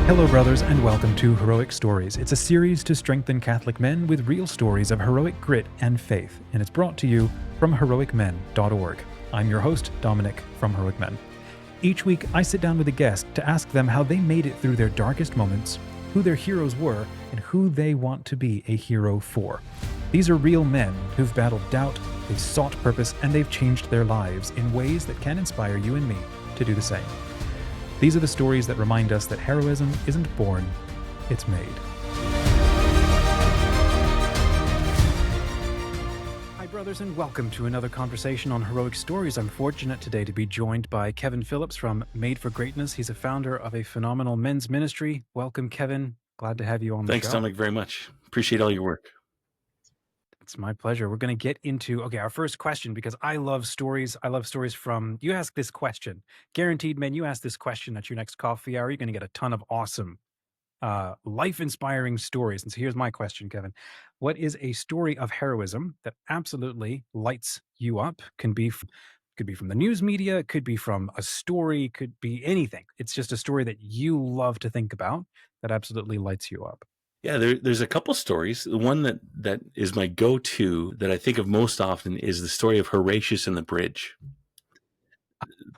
Hello, brothers, and welcome to Heroic Stories. It's a series to strengthen Catholic men with real stories of heroic grit and faith, and it's brought to you from heroicmen.org. I'm your host, Dominic from Heroic Men. Each week, I sit down with a guest to ask them how they made it through their darkest moments, who their heroes were, and who they want to be a hero for. These are real men who've battled doubt, they've sought purpose, and they've changed their lives in ways that can inspire you and me to do the same. These are the stories that remind us that heroism isn't born, it's made. Hi, brothers, and welcome to another conversation on Heroic Stories. I'm fortunate today to be joined by Kevin Phillips from Made for Greatness. He's a founder of a phenomenal men's ministry. Welcome, Kevin. Glad to have you on the show. Thanks, Dominic, very much. Appreciate all your work. It's my pleasure. We're going to get into, our first question, because I love stories. I love stories from, you ask this question. Guaranteed, men, you ask this question at your next coffee hour, you're going to get a ton of awesome, life-inspiring stories. And so here's my question, Kevin. What is a story of heroism that absolutely lights you up? Could be from the news media, it could be from a story, could be anything. It's just a story that you love to think about that absolutely lights you up. Yeah, there's a couple stories. The one that is my go-to that I think of most often is the story of Horatius and the Bridge,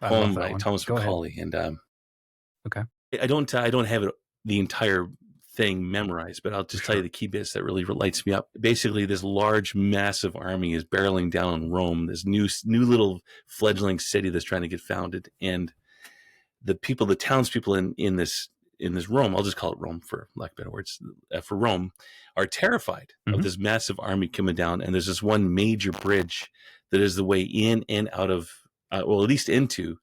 poem by Thomas Macaulay. And okay, I don't have the entire thing memorized, but I'll just tell you the key bits that really lights me up. Basically, this large, massive army is barreling down on Rome, this new little fledgling city that's trying to get founded, and the townspeople in this Rome, I'll just call it Rome for lack of better words, for Rome, are terrified of this massive army coming down. And there's this one major bridge that is the way in and out of, at least into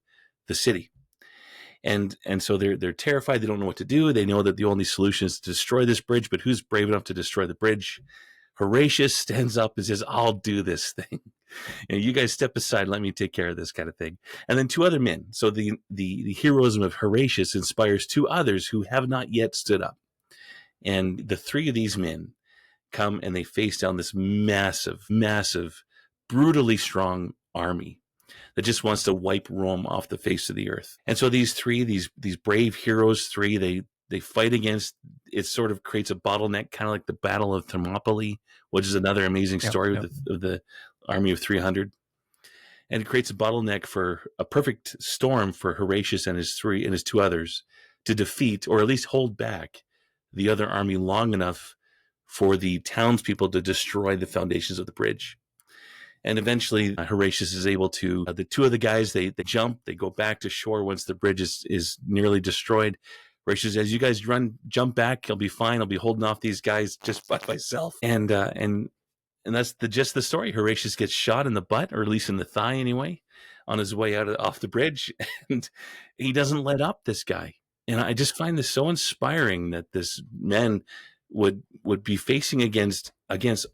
the city. And so they're terrified. They don't know what to do. They know that the only solution is to destroy this bridge, but who's brave enough to destroy the bridge? Horatius stands up and says, I'll do this thing. You guys step aside, let me take care of this kind of thing. And then two other men. So the heroism of Horatius inspires two others who have not yet stood up. And the three of these men come and they face down this massive, massive, brutally strong army that just wants to wipe Rome off the face of the earth. And so these brave heroes, they fight against, it sort of creates a bottleneck, kind of like the Battle of Thermopylae, which is another amazing story of the army of 300. And it creates a bottleneck for a perfect storm for Horatius and his two others to defeat, or at least hold back, the other army long enough for the townspeople to destroy the foundations of the bridge. And eventually Horatius is able to, the two of the guys, they jump, they go back to shore once the bridge is nearly destroyed. Horatius says, you guys jump back, I'll be fine. I'll be holding off these guys just by myself. And that's just the story. Horatius gets shot in the butt, or at least in the thigh anyway, on his way off the bridge. And he doesn't let up, this guy. And I just find this so inspiring that this man would be facing against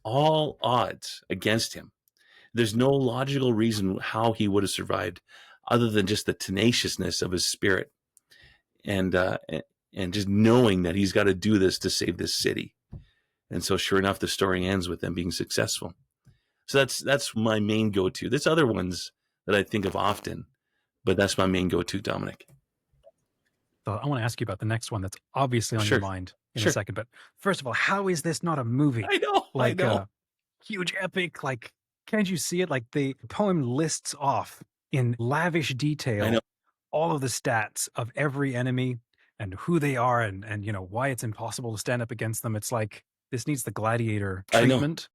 all odds against him. There's no logical reason how he would have survived other than just the tenaciousness of his spirit. And just knowing that he's got to do this to save this city. And so sure enough, the story ends with them being successful. So that's my main go-to. There's other ones that I think of often, but that's my main go-to, Dominic. So I want to ask you about the next one that's obviously on your mind in a second. But first of all, how is this not a movie? I know. A huge epic, can't you see it? The poem lists off in lavish detail all of the stats of every enemy and who they are and why it's impossible to stand up against them. It's like, this needs the gladiator treatment.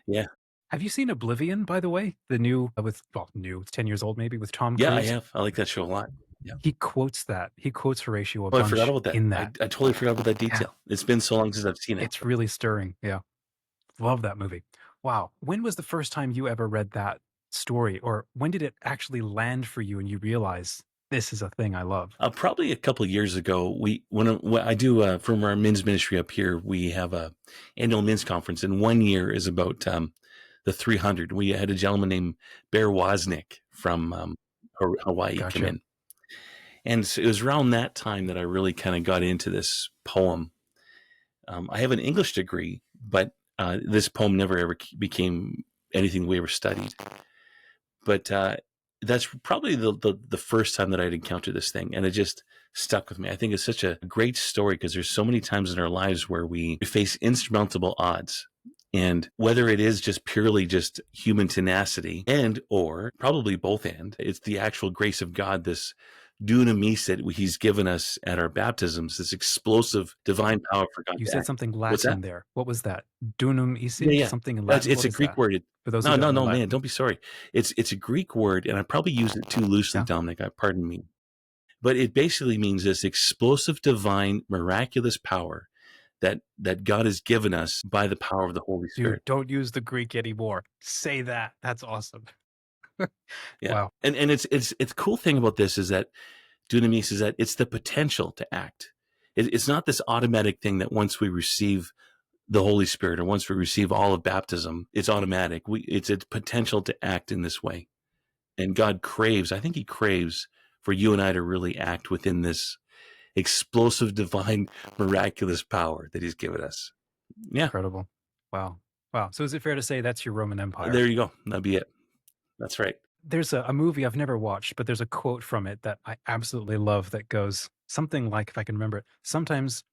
Yeah. Have you seen Oblivion, by the way? The new, it's 10 years old maybe, with Tom Cruise? Yeah, I have. I like that show a lot. Yeah. He quotes that. He quotes Horatio a bunch I forgot about that. in that. I totally forgot about that detail. Yeah. It's been so long since I've seen it. It's really stirring. Yeah. Love that movie. Wow. When was the first time you ever read that story? Or when did it actually land for you and you realize this is a thing I love? Probably a couple of years ago. When I do from our men's ministry up here, we have a annual men's conference, and one year is about the 300. We had a gentleman named Bear Wozniak from Hawaii come in, and so it was around that time that I really kind of got into this poem. I have an English degree, but this poem never ever became anything we ever studied. But that's probably the first time that I'd encountered this thing, and it just stuck with me. I think it's such a great story because there's so many times in our lives where we face insurmountable odds. And whether it is just purely just human tenacity and or probably both, and it's the actual grace of God, this Dunamis that he's given us at our baptisms, this explosive divine power for God You to said act. something What's that? Latin there. What was that? Dunum Yeah, icid? yeah. Something in It's, Latin? it's What a is Greek that? word. For those who No, don't no, know no, man, Latin. don't be sorry. It's a Greek word, and I probably used it too loosely, Yeah. Dominic. Pardon me. But it basically means this explosive, divine, miraculous power that God has given us by the power of the Holy Dude, Spirit. don't use the Greek anymore. Say that. That's awesome. Yeah. Wow. And it's the cool thing about this is that dunamis is that it's the potential to act. It's not this automatic thing that once we receive the Holy Spirit or once we receive all of baptism, it's automatic. It's potential to act in this way. And God craves, I think he craves for you and I to really act within this explosive, divine, miraculous power that he's given us. Yeah. Incredible. Wow. Wow. So is it fair to say that's your Roman Empire? There you go. That'd be it. That's right. There's a movie I've never watched, but there's a quote from it that I absolutely love that goes something like, if I can remember it, sometimes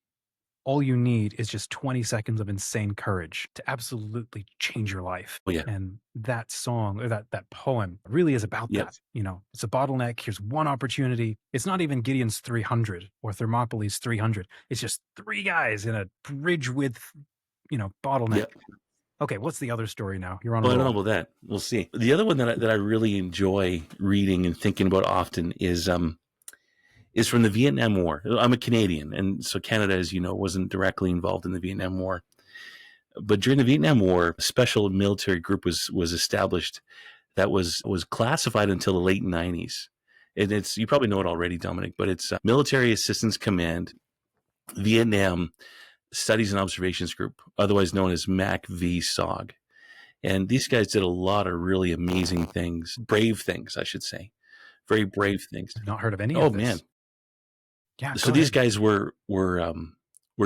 all you need is just 20 seconds of insane courage to absolutely change your life. Oh, yeah. And that song or that poem really is about Yep. that. You know, it's a bottleneck. Here's one opportunity. It's not even Gideon's 300 or Thermopylae 300. It's just three guys in a bridge with, bottleneck. Yep. Okay, what's the other story now? You're on a Well, I don't roll. know about that. We'll see. The other one that I really enjoy reading and thinking about often is from the Vietnam War. I'm a Canadian, and so Canada, as you know, wasn't directly involved in the Vietnam War. But during the Vietnam War, a special military group was established that was classified until the late 90s. And it's, you probably know it already, Dominic, but it's Military Assistance Command Vietnam Studies and Observations Group, otherwise known as MACV-SOG. And these guys did a lot of really amazing things, brave things, I should say, very brave things. I've not heard of any Oh of this. man! Yeah. So these guys were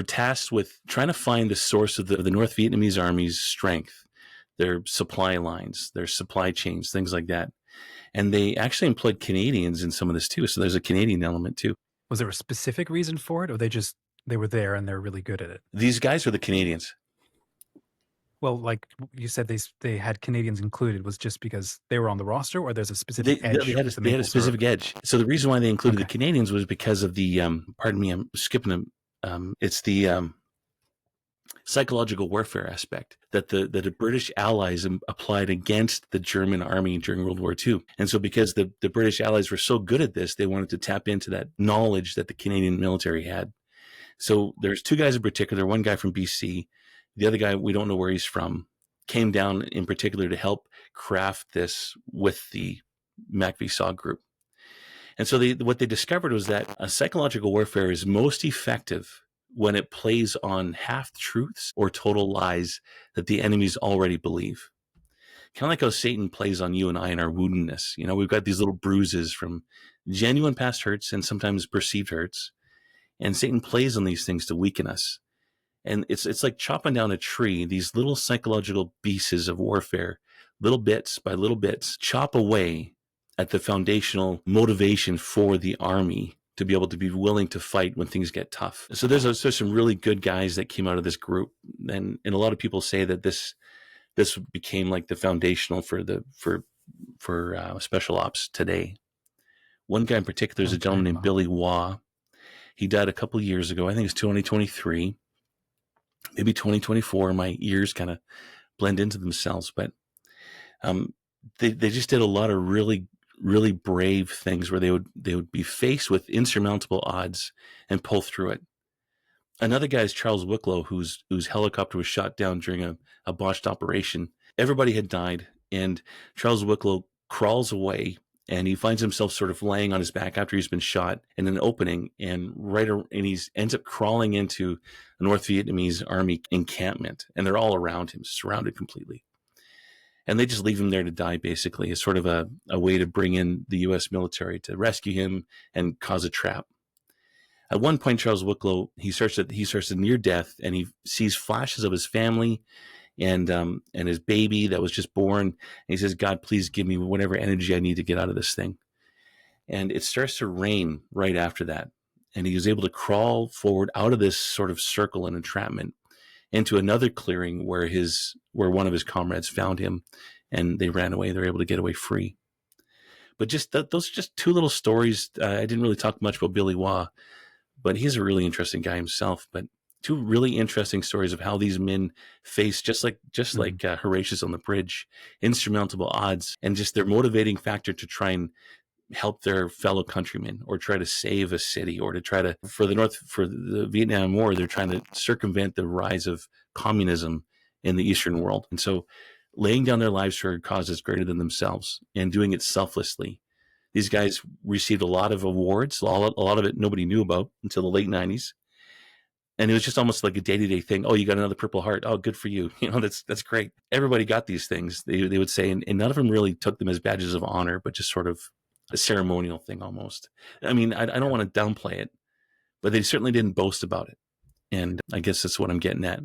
tasked with trying to find the source of the North Vietnamese Army's strength, their supply lines, their supply chains, things like that. And they actually employed Canadians in some of this too. So there's a Canadian element too. Was there a specific reason for it, or they were there and they're really good at it? These guys are the Canadians. Well, like you said, they had Canadians included. Was just because they were on the roster, or there's a specific edge? They had a specific edge. So the reason why they included the Canadians was because of the pardon me, I'm skipping them. It's the psychological warfare aspect that the British allies applied against the German army during World War II. And so because the British allies were so good at this, they wanted to tap into that knowledge that the Canadian military had. So there's two guys in particular, one guy from BC, the other guy, we don't know where he's from, came down in particular to help craft this with the MACV-SOG group. And so what they discovered was that a psychological warfare is most effective when it plays on half-truths or total lies that the enemies already believe. Kind of like how Satan plays on you and I in our woundedness. You know, we've got these little bruises from genuine past hurts and sometimes perceived hurts. And Satan plays on these things to weaken us. And it's like chopping down a tree, these little psychological pieces of warfare, little bits by little bits, chop away at the foundational motivation for the army to be able to be willing to fight when things get tough. So there's some really good guys that came out of this group. And a lot of people say that this became like the foundational for special ops today. One guy in particular is a gentleman named Billy Waugh. He died a couple of years ago. I think it's 2023. Maybe 2024, my ears kind of blend into themselves, but they just did a lot of really, really brave things where they would be faced with insurmountable odds and pull through it. Another guy is Charles Wicklo, whose helicopter was shot down during a botched operation. Everybody had died, and Charles Wicklo crawls away, and he finds himself sort of laying on his back after he's been shot in an opening, and he ends up crawling into a North Vietnamese army encampment, and they're all around him, surrounded completely. And they just leave him there to die, basically. It's sort of a way to bring in the U.S. military to rescue him and cause a trap. At one point, Charles Wicklo, he starts at near death, and he sees flashes of his family and his baby that was just born. And he says, God, please give me whatever energy I need to get out of this thing. And it starts to rain right after that. And he was able to crawl forward out of this sort of circle and entrapment into another clearing where one of his comrades found him, and they ran away. They were able to get away free. But just those are just two little stories. I didn't really talk much about Billy Waugh, but he's a really interesting guy himself. But two really interesting stories of how these men face, just like Horatius on the bridge, insurmountable odds, and just their motivating factor to try and help their fellow countrymen, or try to save a city, or to try to, for the Vietnam War, they're trying to circumvent the rise of communism in the Eastern world. And so laying down their lives for causes greater than themselves and doing it selflessly. These guys received a lot of awards, a lot of it nobody knew about until the late 90s. And it was just almost like a day-to-day thing. Oh, you got another Purple Heart. Oh, good for you. That's great. Everybody got these things, they would say, and none of them really took them as badges of honor, but just sort of a ceremonial thing almost. I mean, I don't want to downplay it, but they certainly didn't boast about it. And I guess that's what I'm getting at,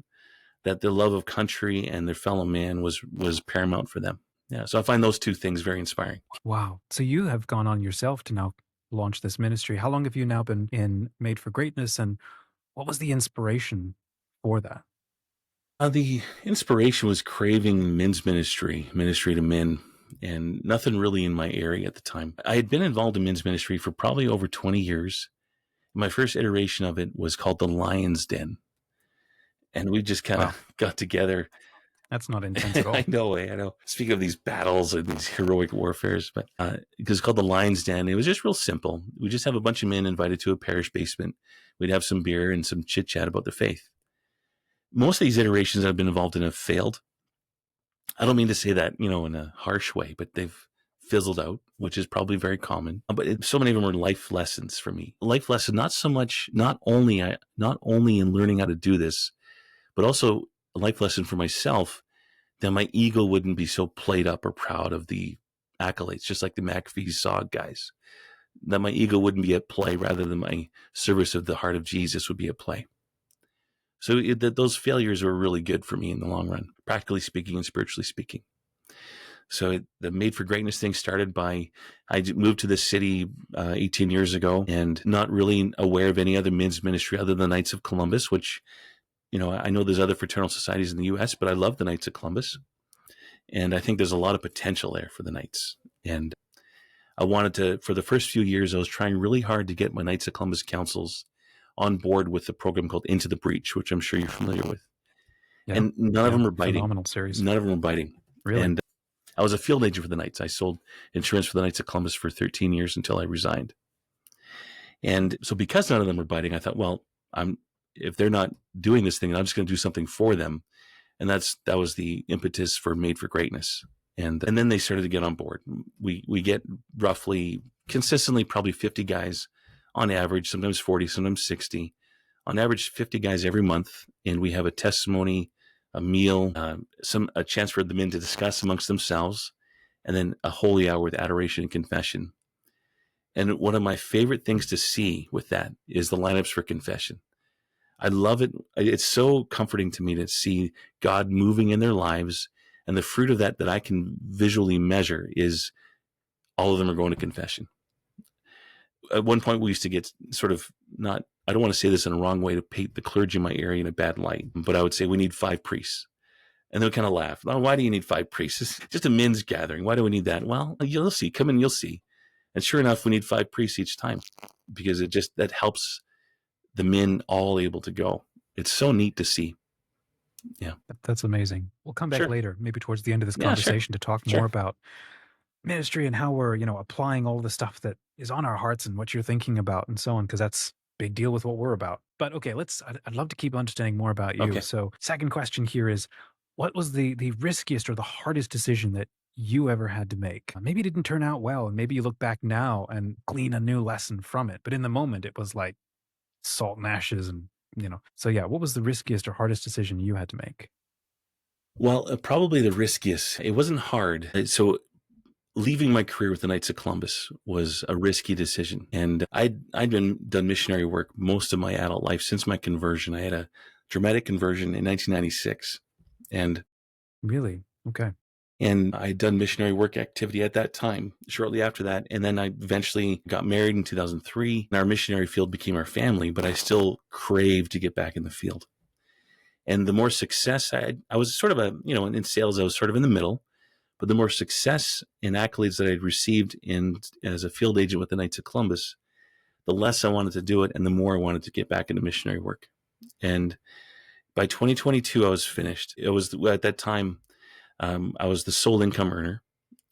that their love of country and their fellow man was paramount for them. Yeah. So I find those two things very inspiring. Wow. So you have gone on yourself to now launch this ministry. How long have you now been in Made for Greatness, and what was the inspiration for that? The inspiration was craving men's ministry to men, and nothing really in my area at the time. I had been involved in men's ministry for probably over 20 years. My first iteration of it was called the Lion's Den. And we just kind of got together. That's not intense at all. I know. Speaking of these battles and these heroic warfares, but it's called the Lion's Den. It was just real simple. We just have a bunch of men invited to a parish basement. We'd have some beer and some chit chat about the faith. Most of these iterations I've been involved in have failed. I don't mean to say that, in a harsh way, but they've fizzled out, which is probably very common. But so many of them are life lessons for me. Life lesson, not only in learning how to do this, but also a life lesson for myself, that my ego wouldn't be so played up or proud of the accolades, just like the MACV-SOG guys. That my ego wouldn't be at play, rather than my service of the heart of Jesus would be at play. So those failures were really good for me in the long run, practically speaking and spiritually speaking. So the Made for Greatness thing started by, I moved to this city 18 years ago, and not really aware of any other men's ministry other than the Knights of Columbus, which, I know there's other fraternal societies in the U.S., but I love the Knights of Columbus. And I think there's a lot of potential there for the Knights. And I wanted to, for the first few years, I was trying really hard to get my Knights of Columbus councils on board with the program called Into the Breach, which I'm sure you're familiar with. Yeah. And none of them were biting. Phenomenal series. None of them were biting. Really? And I was a field agent for the Knights. I sold insurance for the Knights of Columbus for 13 years until I resigned. And so because none of them were biting, I thought, well, if they're not doing this thing, I'm just going to do something for them. And that was the impetus for Made for Greatness. And then they started to get on board. We get roughly, consistently, probably 50 guys on average, sometimes 40, sometimes 60. On average, 50 guys every month. And we have a testimony, a meal, a chance for the men to discuss amongst themselves, and then a holy hour with adoration and confession. And one of my favorite things to see with that is the lineups for confession. I love it. It's so comforting to me to see God moving in their lives, and the fruit of that I can visually measure is all of them are going to confession. At one point, we used to get sort of I don't want to say this in a wrong way to paint the clergy in my area in a bad light, but I would say we need 5 priests. And they'll kind of laugh. Oh, why do you need 5 priests? It's just a men's gathering. Why do we need that? Well, you'll see. Come in, you'll see. And sure enough, we need 5 priests each time, because that helps the men all able to go. It's so neat to see. Yeah. That's amazing. We'll come back later, maybe towards the end of this conversation, to talk more about ministry and how we're, applying all the stuff that is on our hearts and what you're thinking about and so on, because that's a big deal with what we're about. But okay, I'd love to keep understanding more about you. Okay. So second question here is, what was the riskiest or the hardest decision that you ever had to make? Maybe it didn't turn out well, and maybe you look back now and glean a new lesson from it. But in the moment, it was like salt and ashes, and So yeah, what was the riskiest or hardest decision you had to make? Well, probably the riskiest. It wasn't hard. So leaving my career with the Knights of Columbus was a risky decision. And I'd done missionary work most of my adult life since my conversion. I had a dramatic conversion in 1996. And Really? Okay. And I'd done missionary work activity at that time, shortly after that. And then I eventually got married in 2003, and our missionary field became our family, but I still craved to get back in the field. And the more success I was sort of in sales, I was sort of in the middle, but the more success and accolades that I'd received as a field agent with the Knights of Columbus, the less I wanted to do it and the more I wanted to get back into missionary work. And by 2022, I was finished. It was at that time, I was the sole income earner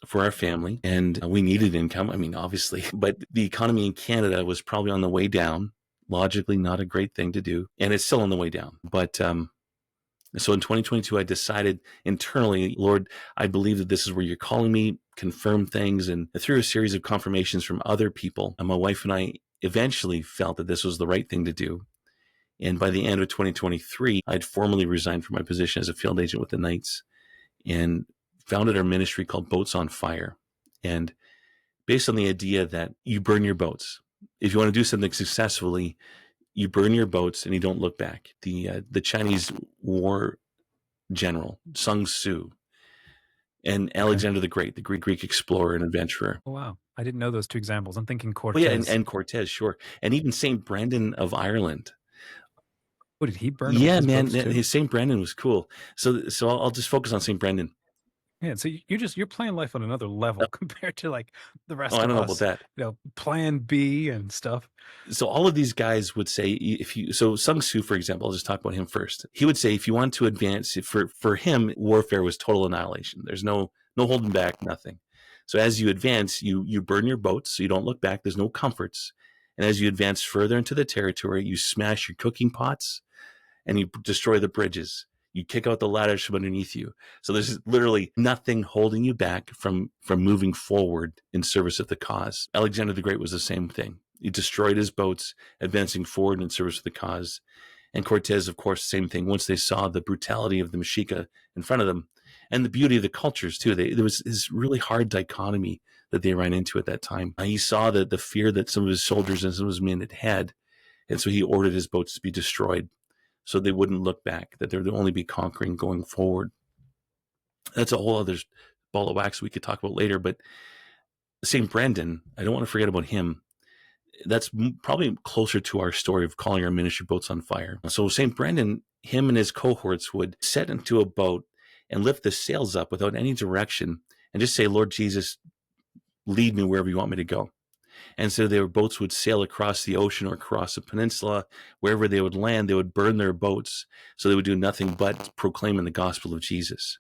for our family, and we needed income. I mean, obviously, but the economy in Canada was probably on the way down. Logically, not a great thing to do, and it's still on the way down. But so in 2022, I decided internally, Lord, I believe that this is where you're calling me, confirm things. And through a series of confirmations from other people, and my wife and I eventually felt that this was the right thing to do. And by the end of 2023, I'd formally resigned from my position as a field agent with the Knights and founded our ministry called Boats on Fire. And based on the idea that you burn your boats. If you want to do something successfully, you burn your boats and you don't look back. The Chinese war general, Sun Tzu, and Okay. Alexander the Great, the Greek explorer and adventurer. Oh, wow. I didn't know those two examples. I'm thinking Well, yeah, Cortez. and Cortez, sure. And even St. Brendan of Ireland. Oh, did he burn Yeah, his man, boats too? his St. Brendan was cool. So I'll just focus on St. Brendan. Yeah, so you're playing life on another level compared to like the Oh, rest I of don't know about us, that. plan B and stuff. So all of these guys would say, so Sun Tzu, for example, I'll just talk about him first. He would say, if you want to advance, for him, warfare was total annihilation. There's no holding back, nothing. So as you advance, you burn your boats, so you don't look back. There's no comforts. And as you advance further into the territory, you smash your cooking pots and you destroy the bridges. You kick out the ladders from underneath you. So there's literally nothing holding you back from moving forward in service of the cause. Alexander the Great was the same thing. He destroyed his boats, advancing forward in service of the cause. And Cortez, of course, same thing. Once they saw the brutality of the Mexica in front of them and the beauty of the cultures too, there was this really hard dichotomy that they ran into at that time. He saw the fear that some of his soldiers and some of his men had. And so he ordered his boats to be destroyed so they wouldn't look back, that there would only be conquering going forward. That's a whole other ball of wax we could talk about later. But St. Brendan, I don't want to forget about him. That's probably closer to our story of calling our ministry Boats on Fire. So St. Brendan, him and his cohorts would set into a boat and lift the sails up without any direction and just say, Lord Jesus, lead me wherever you want me to go. And so their boats would sail across the ocean or across a peninsula. Wherever they would land, they would burn their boats. So they would do nothing but proclaiming the gospel of Jesus.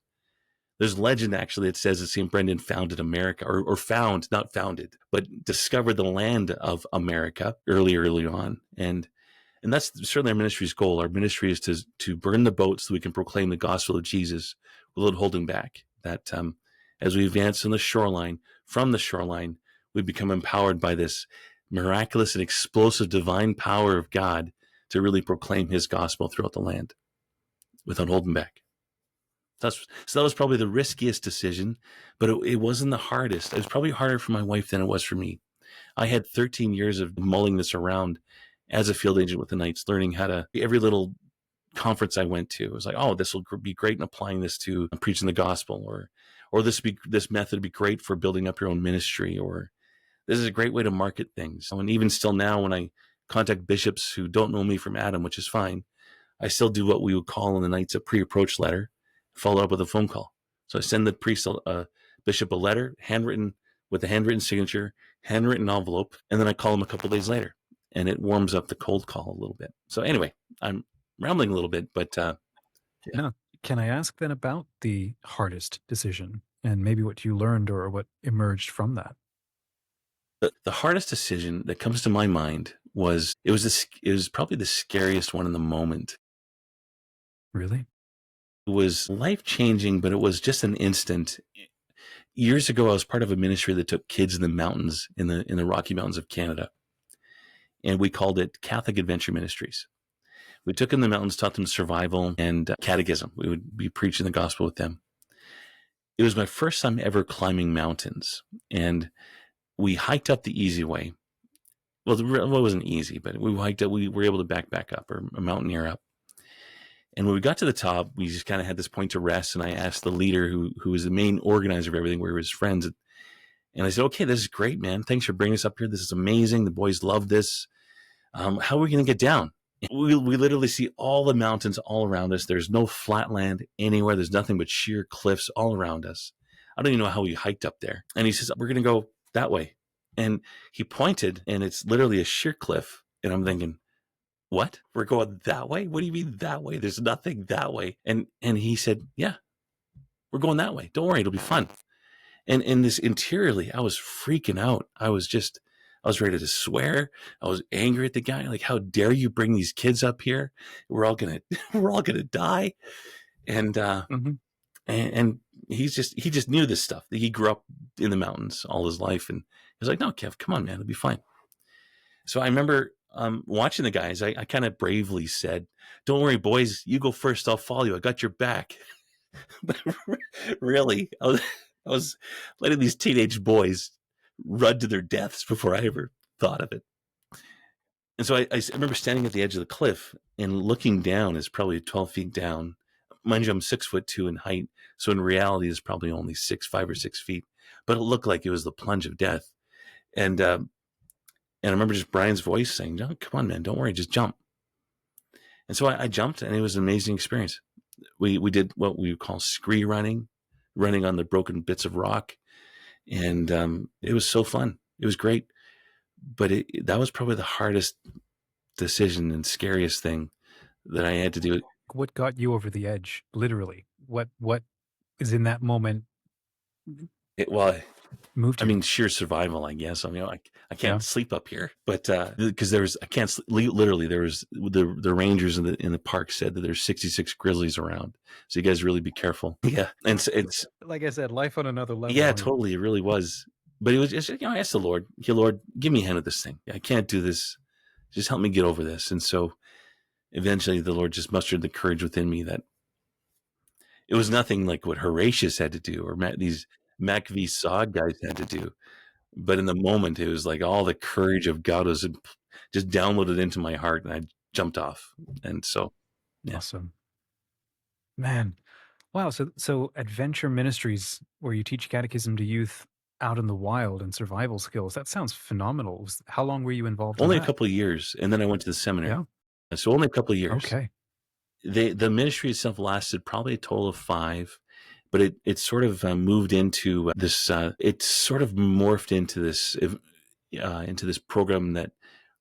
There's legend actually that says that St. Brendan founded America, or found, not founded, but discovered the land of America early on. And that's certainly our ministry's goal. Our ministry is to burn the boats so we can proclaim the gospel of Jesus without holding back. That as we advance on the shoreline, from the shoreline, we become empowered by this miraculous and explosive divine power of God to really proclaim his gospel throughout the land without holding back. So that was probably the riskiest decision, but it wasn't the hardest. It was probably harder for my wife than it was for me. I had 13 years of mulling this around as a field agent with the Knights, learning how to, every little conference I went to, it was like, oh, this will be great in applying this to preaching the gospel, or this method would be great for building up your own ministry, or this is a great way to market things. And even still now, when I contact bishops who don't know me from Adam, which is fine, I still do what we would call in the Knights a pre-approach letter, followed up with a phone call. So I send the priest, bishop, a letter, handwritten, with a handwritten signature, handwritten envelope, and then I call him a couple of days later, and it warms up the cold call a little bit. So anyway, I'm rambling a little bit, but yeah. Now, can I ask then about the hardest decision and maybe what you learned or what emerged from that? The hardest decision that comes to my mind was it was probably the scariest one in the moment. Really? It was life-changing, but it was just an instant. Years ago, I was part of a ministry that took kids in the mountains, in the Rocky Mountains of Canada, and we called it Catholic Adventure Ministries. We took them in the mountains, taught them survival and catechism. We would be preaching the gospel with them. It was my first time ever climbing mountains, and we hiked up the easy way. Well, it wasn't easy, but we hiked up. We were able to back up, or a mountaineer up. And when we got to the top, we just kind of had this point to rest. And I asked the leader, who was the main organizer of everything, where his friends, and I said, "Okay, this is great, man. Thanks for bringing us up here. This is amazing. The boys love this. How are we going to get down?" We literally see all the mountains all around us. There's no flat land anywhere. There's nothing but sheer cliffs all around us. I don't even know how we hiked up there. And he says, "We're going to go that way." And he pointed, and it's literally a sheer cliff. And I'm thinking, what? We're going that way? What do you mean that way? There's nothing that way. And he said, "Yeah, we're going that way. Don't worry, it'll be fun." And in this interiorly, I was freaking out. I was ready to swear. I was angry at the guy. Like, how dare you bring these kids up here? We're all gonna die. And and he just knew this stuff. He grew up in the mountains all his life, and he was like, "No, Kev, come on, man, it'll be fine." So I remember watching the guys. I kind of bravely said, "Don't worry, boys. You go first. I'll follow you. I got your back." But really, I was letting these teenage boys run to their deaths before I ever thought of it. And so I remember standing at the edge of the cliff and looking down. Is probably 12 feet down. Mind you, I'm 6'2" in height, so in reality, it's probably only 5 or 6 feet. But it looked like it was the plunge of death. And I remember just Brian's voice saying, "No, come on, man, don't worry, just jump." And so I jumped, and it was an amazing experience. We did what we would call scree running on the broken bits of rock. And it was so fun. It was great. But that was probably the hardest decision and scariest thing that I had to do. What got you over the edge, literally? What is in that moment moved you? I mean, sheer survival, I guess. I mean, I can't sleep up here, but because literally there was the rangers in the park said that there's 66 grizzlies around, so you guys really be careful. Yeah, and it's like I said, life on another level. Yeah, totally, it really was. But it was just, I asked the Lord, "Lord, give me a hand at this thing. I can't do this. Just help me get over this." And so eventually, the Lord just mustered the courage within me that it was nothing like what Horatius had to do or these MACV-SOG guys had to do. But in the moment, it was like all the courage of God was just downloaded into my heart, and I jumped off. And so, yeah. Awesome, man. Wow. So Adventure Ministries, where you teach catechism to youth out in the wild and survival skills. That sounds phenomenal. How long were you involved? Only a couple of years, and then I went to the seminary. Yeah. So only a couple of years. Okay. The ministry itself lasted probably a total of 5. But it sort of moved into this. It sort of morphed into this program that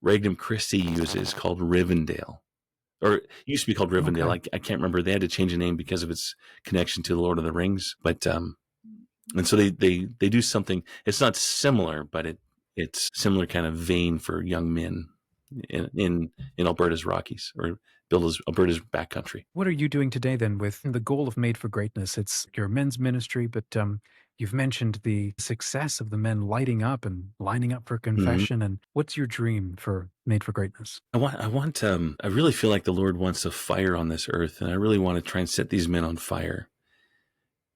Regnum Christi uses called Rivendell, or it used to be called Rivendell. Okay. I can't remember. They had to change the name because of its connection to the Lord of the Rings. But and so they do something. It's not similar, but it's similar kind of vein for young men in Alberta's Rockies, or Alberta's backcountry. What are you doing today then with the goal of Made for Greatness? It's your men's ministry, but you've mentioned the success of the men lighting up and lining up for confession. Mm-hmm. And what's your dream for Made for Greatness? I really feel like the Lord wants a fire on this earth, and I really want to try and set these men on fire.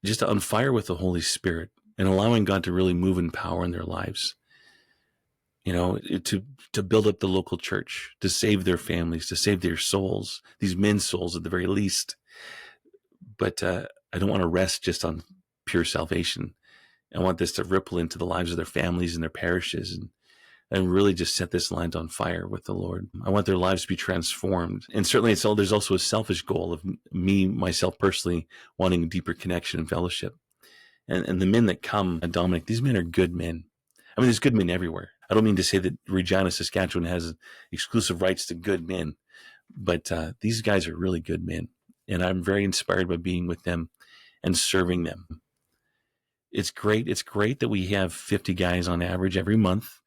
Just on fire with the Holy Spirit and allowing God to really move in power in their lives. To build up the local church, to save their families, to save their souls, these men's souls at the very least. But I don't want to rest just on pure salvation. I want this to ripple into the lives of their families and their parishes, and really just set this land on fire with the Lord. I want their lives to be transformed. And certainly there's also a selfish goal of myself personally, wanting a deeper connection and fellowship. And the men that come, Dominic, these men are good men. I mean, there's good men everywhere. I don't mean to say that Regina, Saskatchewan has exclusive rights to good men, but these guys are really good men. And I'm very inspired by being with them and serving them. It's great. It's great that we have 50 guys on average every month,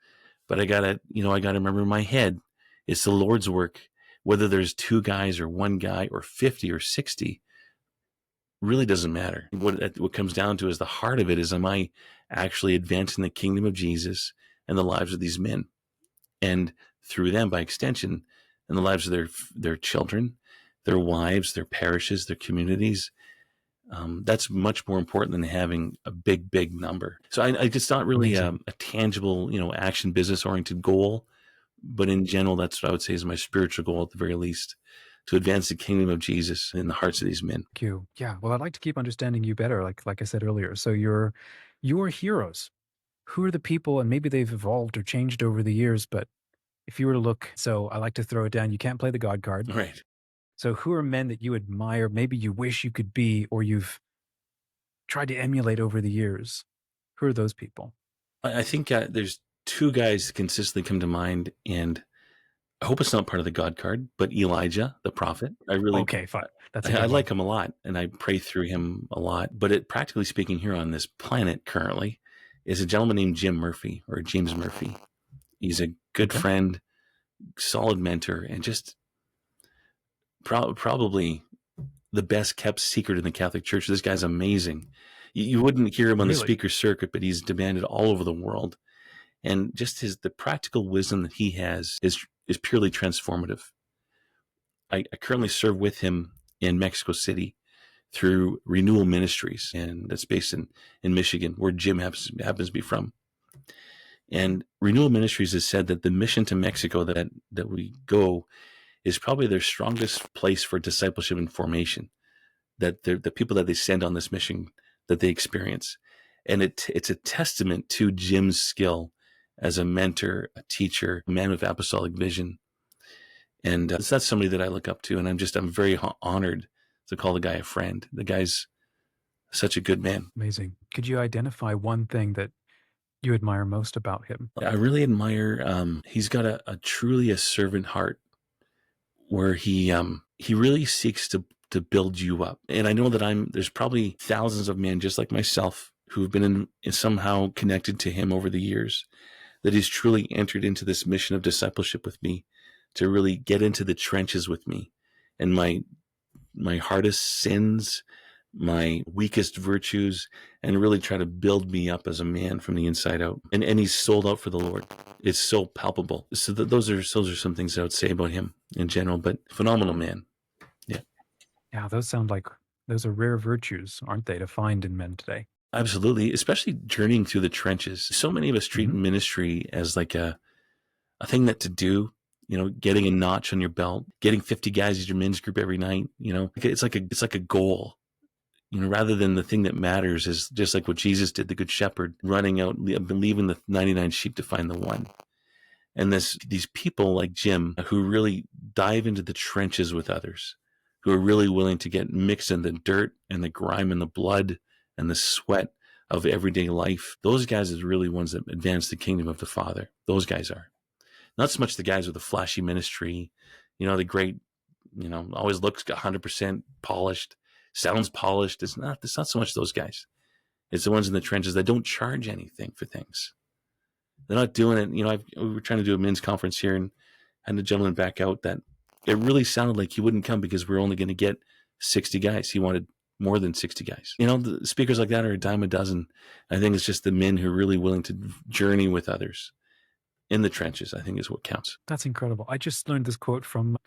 but I gotta remember in my head, it's the Lord's work. Whether there's 2 guys or 1 guy or 50 or 60, really doesn't matter. What comes down to is the heart of it is, am I actually advancing the kingdom of Jesus and the lives of these men, and through them, by extension, in the lives of their children, their wives, their parishes, their communities. That's much more important than having a big number. So it's not really a tangible, action business oriented goal, but in general, that's what I would say is my spiritual goal at the very least, to advance the kingdom of Jesus in the hearts of these men. Thank you. Yeah. Well, I'd like to keep understanding you better, like I said earlier. So your heroes, who are the people, and maybe they've evolved or changed over the years, but if you were to look, so I like to throw it down, you can't play the God card. Right. So who are men that you admire, maybe you wish you could be, or you've tried to emulate over the years? Who are those people? I think there's two guys that consistently come to mind, and I hope it's not part of the God card, but Elijah, the prophet. Okay, fine. That's a good I one. like him a lot, and I pray through him a lot. But practically speaking, here on this planet currently is a gentleman named Jim Murphy, or James Murphy. He's a good friend, solid mentor, and just probably the best kept secret in the Catholic Church. This guy's amazing. You wouldn't hear him on the speaker circuit, but he's demanded all over the world. And just the practical wisdom that he has is purely transformative. I currently serve with him in Mexico City through Renewal Ministries, and that's based in Michigan, where Jim happens to be from. And Renewal Ministries has said that the mission to Mexico that we go is probably their strongest place for discipleship and formation, that the people that they send on this mission that they experience. And it's a testament to Jim's skill as a mentor, a teacher, a man with apostolic vision. And that's somebody that I look up to, and I'm very honored to call the guy a friend. The guy's such a good man. Amazing. Could you identify one thing that you admire most about him? I really admire, he's got a truly a servant heart, where he really seeks to build you up. And I know that there's probably thousands of men just like myself who've been somehow connected to him over the years, that he's truly entered into this mission of discipleship with me, to really get into the trenches with me, and my hardest sins, my weakest virtues, and really try to build me up as a man from the inside out. And he's sold out for the Lord. It's so palpable. So those are some things I would say about him in general, but phenomenal man. Yeah. Yeah, those are rare virtues, aren't they, to find in men today? Absolutely, especially journeying through the trenches. So many of us treat ministry as like a thing that to do, getting a notch on your belt, getting 50 guys as your men's group every night. It's like a goal, rather than the thing that matters is just like what Jesus did, the good shepherd, running out, leaving the 99 sheep to find the one. And these people like Jim, who really dive into the trenches with others, who are really willing to get mixed in the dirt and the grime and the blood and the sweat of everyday life. Those guys are really ones that advance the kingdom of the Father. Those guys are. Not so much the guys with the flashy ministry, the great, always looks 100% polished, sounds polished. It's not so much those guys. It's the ones in the trenches that don't charge anything for things. They're not doing it. We were trying to do a men's conference here, and had a gentleman back out that it really sounded like he wouldn't come because we're only going to get 60 guys. He wanted more than 60 guys. The speakers like that are a dime a dozen. I think it's just the men who are really willing to journey with others in the trenches, I think, is what counts. That's incredible. I just learned this quote from,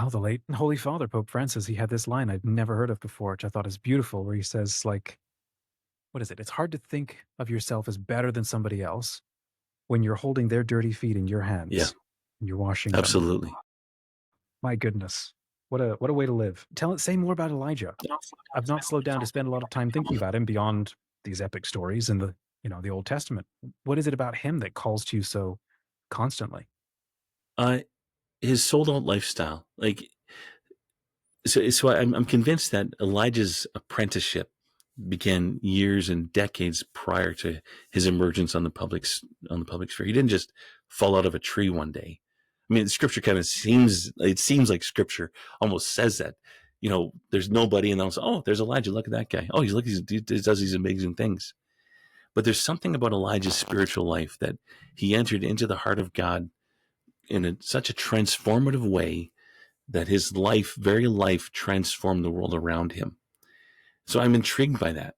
the late Holy Father, Pope Francis. He had this line I'd never heard of before, which I thought is beautiful, where he says, what is it? It's hard to think of yourself as better than somebody else when you're holding their dirty feet in your hands. Yeah. And you're washing Absolutely. them. My goodness. What a way to live. Say more about Elijah. I've not slowed down to spend a lot of time thinking about him beyond these epic stories in the Old Testament. What is it about him that calls to you so constantly? His sold out lifestyle. So I'm convinced that Elijah's apprenticeship began years and decades prior to his emergence on the public sphere. He didn't just fall out of a tree one day. I mean, the scripture kind of seems like scripture almost says that, there's nobody, and they'll there's Elijah. Look at that guy. Oh, he does these amazing things. But there's something about Elijah's spiritual life that he entered into the heart of God in such a transformative way that his very life transformed the world around him. So I'm intrigued by that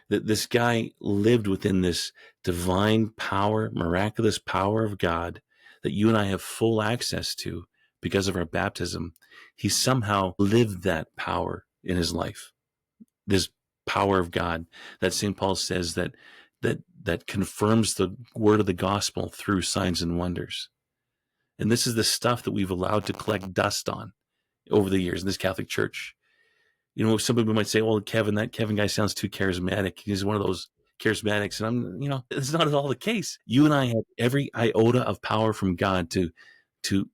this guy lived within this divine power, miraculous power of God that you and I have full access to because of our baptism. He somehow lived that power in his life, this power of God that St. Paul says that confirms the word of the gospel through signs and wonders. And this is the stuff that we've allowed to collect dust on over the years in this Catholic Church. You know, some people might say, well, that Kevin guy sounds too charismatic. He's one of those charismatics. And it's not at all the case. You and I have every iota of power from God to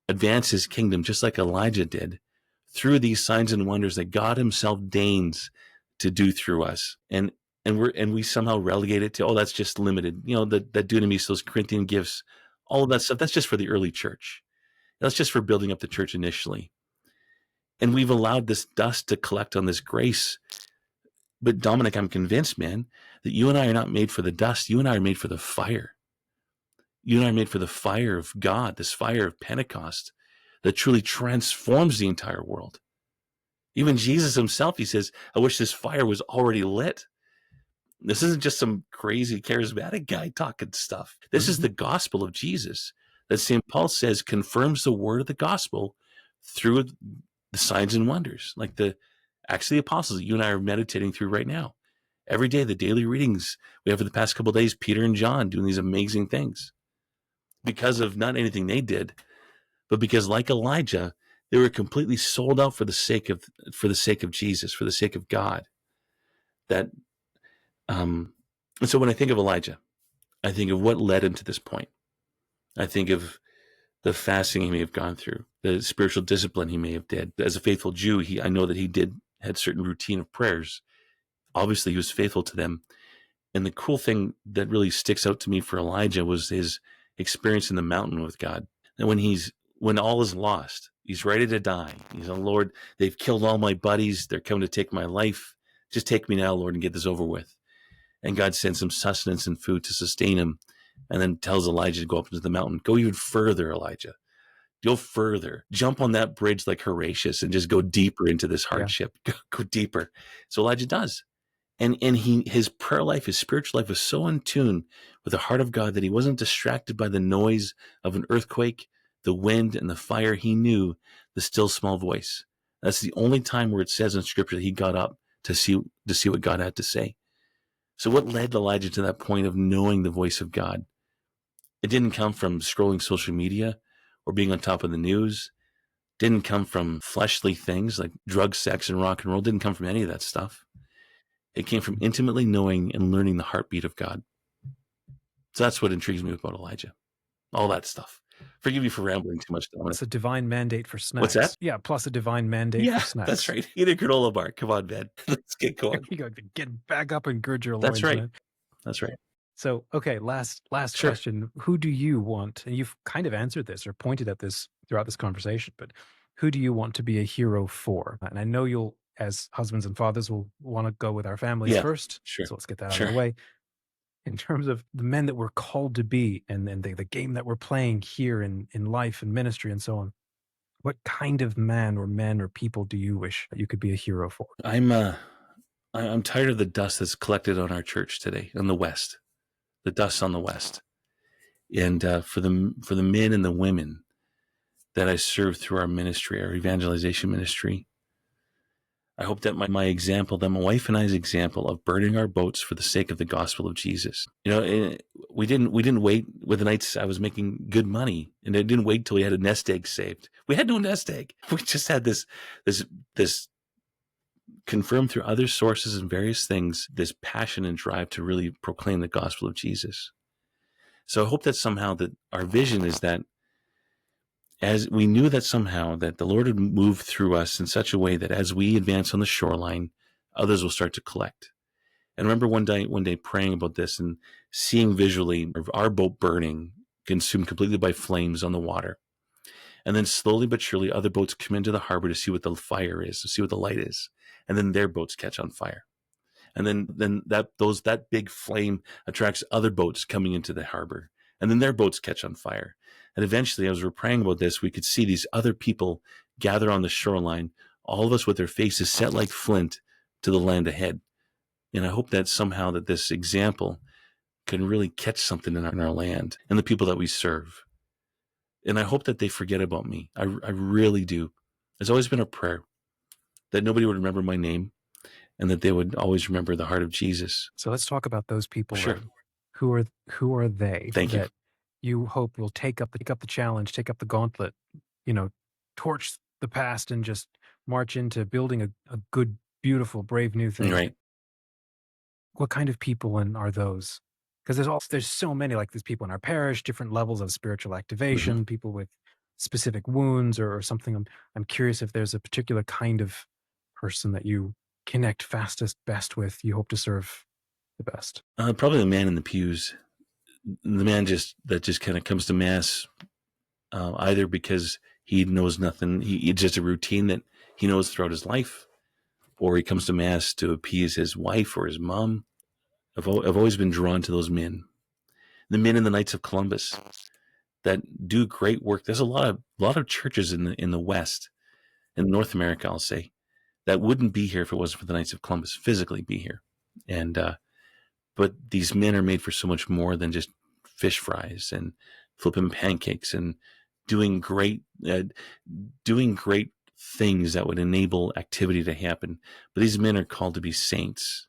advance his kingdom, just like Elijah did, through these signs and wonders that God himself deigns to do through us. And we somehow relegate it to, that's just limited. That Dunamis, those Corinthian gifts, all of that stuff, that's just for the early church. That's just for building up the church initially. And we've allowed this dust to collect on this grace. But Dominic, I'm convinced, man, that you and I are not made for the dust. You and I are made for the fire. You and I are made for the fire of God, this fire of Pentecost that truly transforms the entire world. Even Jesus himself, he says, I wish this fire was already lit. This isn't just some crazy charismatic guy talking stuff. This is the gospel of Jesus that St. Paul says confirms the word of the gospel through the signs and wonders, like the Acts of the Apostles that you and I are meditating through right now. Every day, the daily readings we have for the past couple of days, Peter and John doing these amazing things because of not anything they did, but because, like Elijah, they were completely sold out for the sake of Jesus, for the sake of God. And so when I think of Elijah, I think of what led him to this point. I think of the fasting he may have gone through, the spiritual discipline he may have did. As a faithful Jew, I know that he had certain routine of prayers. Obviously, he was faithful to them. And the cool thing that really sticks out to me for Elijah was his experience in the mountain with God. And when all is lost, he's ready to die. He's like, Lord, they've killed all my buddies. They're coming to take my life. Just take me now, Lord, and get this over with. And God sends him sustenance and food to sustain him, and then tells Elijah to go up into the mountain. Go even further, Elijah. Go further. Jump on that bridge like Horatius and just go deeper into this hardship. Yeah. Go deeper. So Elijah does. And his prayer life, his spiritual life was so in tune with the heart of God that he wasn't distracted by the noise of an earthquake, the wind, and the fire. He knew the still small voice. That's the only time where it says in Scripture that he got up to see what God had to say. So what led Elijah to that point of knowing the voice of God? It didn't come from scrolling social media or being on top of the news. It didn't come from fleshly things like drugs, sex, and rock and roll. It didn't come from any of that stuff. It came from intimately knowing and learning the heartbeat of God. So that's what intrigues me about Elijah. All that stuff. Forgive me for rambling too much, Dominic. It's a divine mandate for snacks. What's that? Yeah, plus a divine mandate for snacks. That's right. Eat a granola bar. Come on, man. Let's get going. You got to get back up and gird your loins. That's right. Man. That's right. So, okay, last sure. question. Who do you want, and you've kind of answered this or pointed at this throughout this conversation, but who do you want to be a hero for? And I know you'll, as husbands and fathers, will want to go with our families first. Sure. So let's get that out of the way. In terms of the men that we're called to be and the game that we're playing here in life and ministry and so on, what kind of man or men or people do you wish that you could be a hero for? I'm tired of the dust that's collected on our church today in the West, the dust on the West. And for the men and the women that I serve through our ministry, our evangelization ministry, I hope that my example, that my wife and I's example of burning our boats for the sake of the gospel of Jesus. We didn't wait with the nights I was making good money, and it didn't wait till we had a nest egg saved. We had no nest egg. We just had this confirmed through other sources and various things, this passion and drive to really proclaim the gospel of Jesus. So I hope that somehow that our vision is that as we knew that somehow that the Lord would move through us in such a way that as we advance on the shoreline, others will start to collect. And I remember one day praying about this and seeing visually our boat burning, consumed completely by flames on the water. And then slowly but surely, other boats come into the harbor to see what the fire is, to see what the light is. And then their boats catch on fire. And then that big flame attracts other boats coming into the harbor. And then their boats catch on fire. And eventually, as we're praying about this, we could see these other people gather on the shoreline, all of us with their faces set like flint to the land ahead. And I hope that somehow that this example can really catch something in our land and the people that we serve. And I hope that they forget about me. I really do. It's always been a prayer that nobody would remember my name and that they would always remember the heart of Jesus. So let's talk about those people. Sure. Then. Who are they? Thank you hope will take up the challenge, take up the gauntlet, torch the past and just march into building a good, beautiful, brave new thing. Right. What kind of people are those? Because there's so many, like, there's people in our parish, different levels of spiritual Hmm. activation, people with specific wounds or something. I'm curious if there's a particular kind of person that you connect fastest, best with, you hope to serve the best. Probably the man in the pews, the man that just kind of comes to mass, either because he knows nothing, it's just a routine that he knows throughout his life, or he comes to mass to appease his wife or his mom. I've always been drawn to those men, the men in the Knights of Columbus that do great work. There's a lot of churches in the West, in North America, I'll say, that wouldn't be here if it wasn't for the Knights of Columbus physically be here. And but these men are made for so much more than just fish fries and flipping pancakes and doing great doing great things that would enable activity to happen. But these men are called to be saints.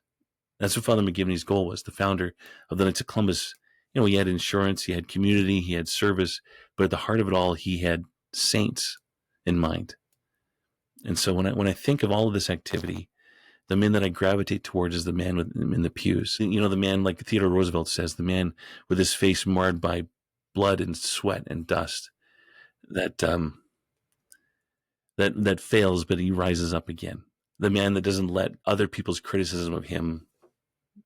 That's what Father McGivney's goal was. The founder of the Knights of Columbus, he had insurance, he had community, he had service, but at the heart of it all, he had saints in mind. And so when I think of all of this activity, the man that I gravitate towards is the man in the pews. The man, like Theodore Roosevelt says, the man with his face marred by blood and sweat and dust, that that fails, but he rises up again. The man that doesn't let other people's criticism of him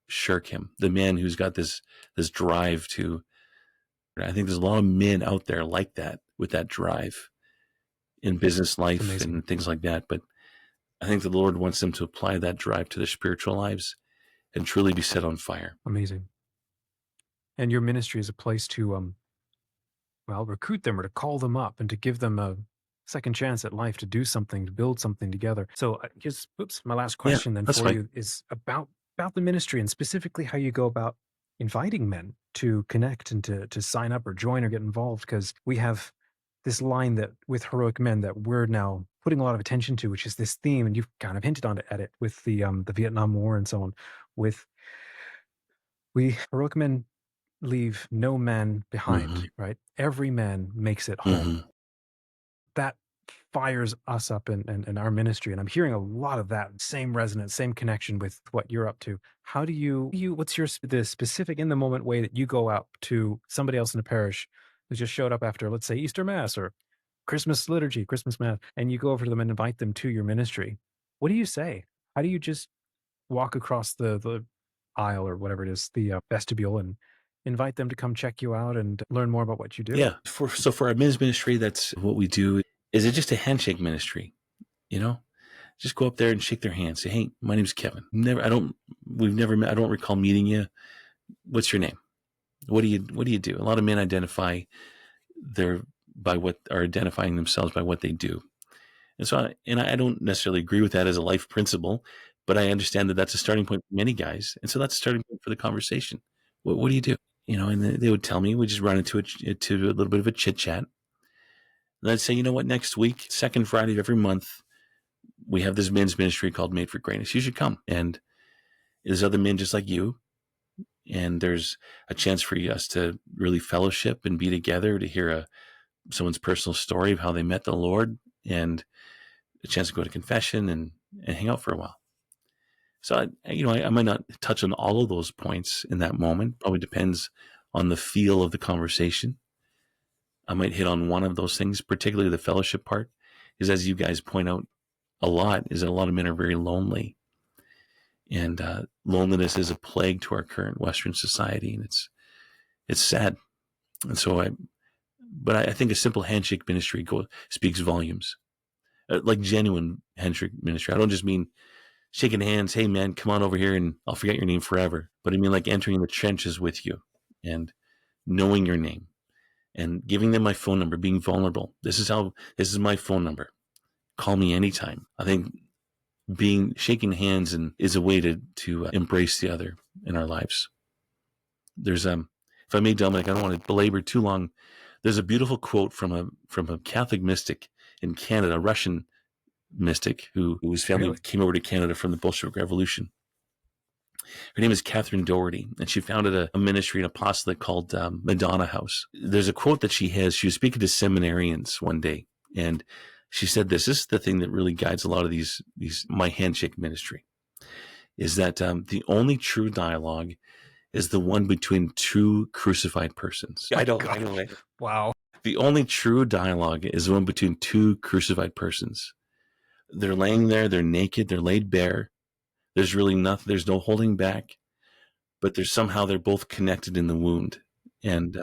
shirk him. The man who's got this drive to. I think there's a lot of men out there like that, with that drive in business life and things like that. But I think the Lord wants them to apply that drive to their spiritual lives and truly be set on fire. Amazing. And your ministry is a place to recruit them or to call them up and to give them a second chance at life to do something, to build something together. So my last question then for you is about the ministry, and specifically how you go about inviting men to connect and to sign up or join or get involved, because we have this line that with Heroic Men that we're now putting a lot of attention to, which is this theme, and you've kind of hinted at it with the Vietnam War and so on. Heroic Men leave no man behind, right? Every man makes it home. That fires us up in our ministry, and I'm hearing a lot of that same resonance, same connection with what you're up to. How do you what's the specific in the moment way that you go out to somebody else in the parish who just showed up after, let's say, Easter Mass or Christmas liturgy, Christmas Mass, and you go over to them and invite them to your ministry? What do you say? How do you just walk across the aisle or whatever it is, the vestibule, and invite them to come check you out and learn more about what you do? Yeah. For our men's ministry, that's what we do. Is it just a handshake ministry? Just go up there and shake their hand. Say, "Hey, my name's Kevin. We've never met. I don't recall meeting you. What's your name? What do you do?" A lot of men identify identifying themselves by what they do. And so, I don't necessarily agree with that as a life principle, but I understand that that's a starting point for many guys. And so that's a starting point for the conversation. What do you do? And they would tell me. We just run into a little bit of a chit chat. And I'd say, you know what, next week, second Friday of every month, we have this men's ministry called Made for Greatness. You should come. And there's other men just like you. And there's a chance for us to really fellowship and be together, to hear someone's personal story of how they met the Lord, and a chance to go to confession and hang out for a while. So, I might not touch on all of those points in that moment. Probably depends on the feel of the conversation. I might hit on one of those things, particularly the fellowship part, is, as you guys point out a lot, is that a lot of men are very lonely. And loneliness is a plague to our current Western society, and it's sad. And so I think a simple handshake ministry speaks volumes, like genuine handshake ministry. I don't just mean shaking hands, "Hey man, come on over here and I'll forget your name forever." But I mean like entering the trenches with you and knowing your name and giving them my phone number, being vulnerable. This is my phone number. Call me anytime. I think shaking hands is a way to embrace the other in our lives. There's if I may, Dominic, I don't want to belabor too long. There's a beautiful quote from a Catholic mystic in Canada, a Russian mystic whose family came over to Canada from the Bolshevik Revolution. Her name is Catherine Doherty, and she founded a ministry, an apostolate called Madonna House. There's a quote that she has. She was speaking to seminarians one day, and She said this is the thing that really guides a lot of these my handshake ministry, is that the only true dialogue is the one between two crucified persons. I know. Right? Wow. The only true dialogue is the one between two crucified persons. They're laying there, they're naked, they're laid bare. There's really nothing, there's no holding back, but they're both connected in the wound, and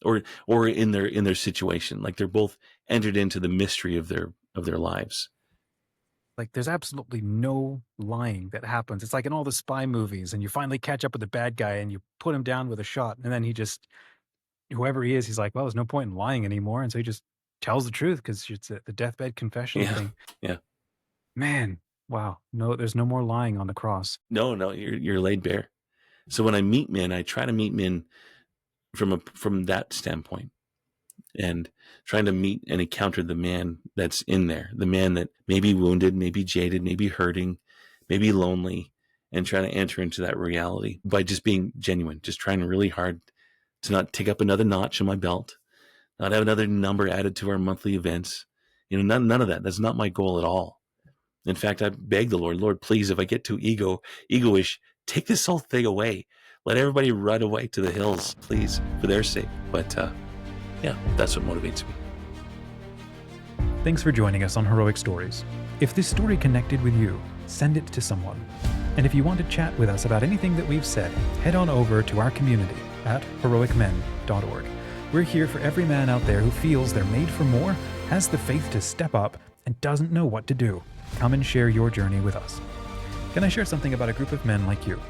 or in their situation. Like they're both entered into the mystery of their lives. Like there's absolutely no lying that happens. It's like in all the spy movies, and you finally catch up with the bad guy and you put him down with a shot, and then he just, whoever he is, he's like, well, there's no point in lying anymore. And so he just tells the truth because it's the deathbed confessional thing. Yeah. Man, wow. No, there's no more lying on the cross. No, you're laid bare. So when I meet men, I try to meet men from that standpoint, and trying to meet and encounter the man that's in there, the man that may be wounded, maybe jaded, maybe hurting, maybe lonely, and trying to enter into that reality by just being genuine, just trying really hard to not take up another notch in my belt, not have another number added to our monthly events. None of that. That's not my goal at all. In fact, I beg the Lord, please, if I get too egoish, take this whole thing away. Let everybody run away to the hills, please, for their sake. But yeah, that's what motivates me. Thanks for joining us on Heroic Stories. If this story connected with you, send it to someone. And if you want to chat with us about anything that we've said, head on over to our community at heroicmen.org. We're here for every man out there who feels they're made for more, has the faith to step up, and doesn't know what to do. Come and share your journey with us. Can I share something about a group of men like you?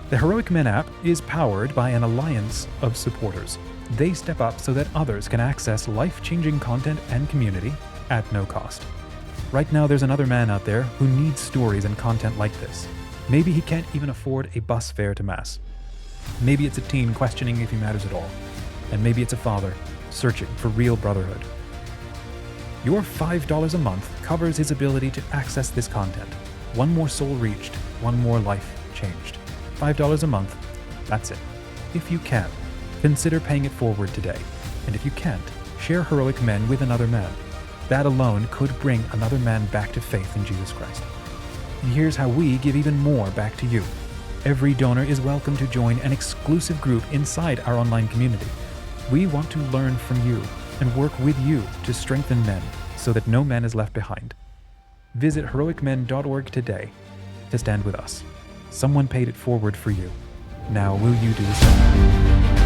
The Heroic Men app is powered by an alliance of supporters. They step up so that others can access life-changing content and community at no cost. Right now, there's another man out there who needs stories and content like this. Maybe he can't even afford a bus fare to Mass. Maybe it's a teen questioning if he matters at all. And maybe it's a father searching for real brotherhood. Your $5 a month covers his ability to access this content. One more soul reached, one more life changed. $5 a month, that's it. If you can, consider paying it forward today. And if you can't, share Heroic Men with another man. That alone could bring another man back to faith in Jesus Christ. And here's how we give even more back to you. Every donor is welcome to join an exclusive group inside our online community. We want to learn from you and work with you to strengthen men so that no man is left behind. Visit heroicmen.org today to stand with us. Someone paid it forward for you. Now will you do the same?